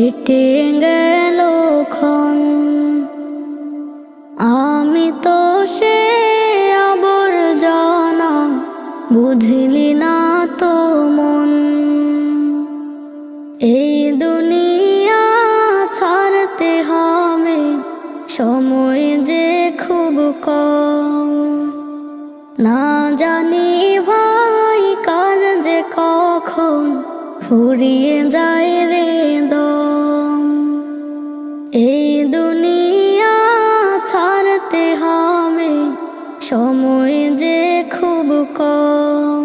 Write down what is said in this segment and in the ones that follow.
কেটে গেল ক্ষণ। আমি তো সে আবর্জনা, বুঝলি না তো মন। এই দুনিয়া ছাড়তে হবে, সময় যে খুব কম। না জানি ভাই কার যে কখন ফুরিয়ে যায় রে দম। এই দুনিয়া ছাড়তে হবে, সময় যে খুব কম।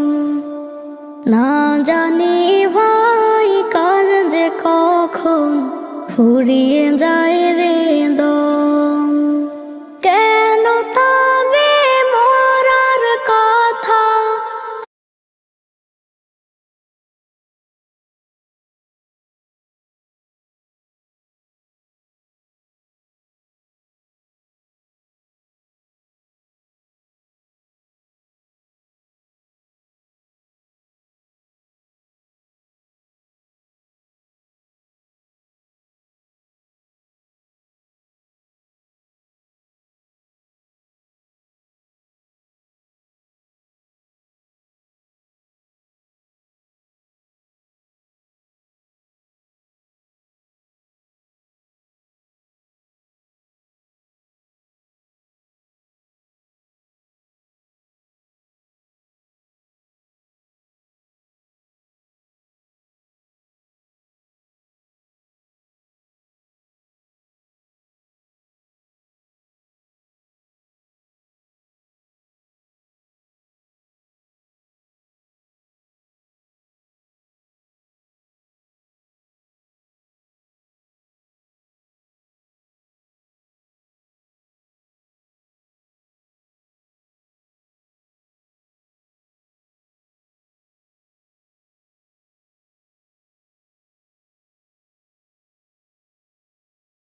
না জানি ভাই কার যে কখন ফুরিয়ে যায় রে দম।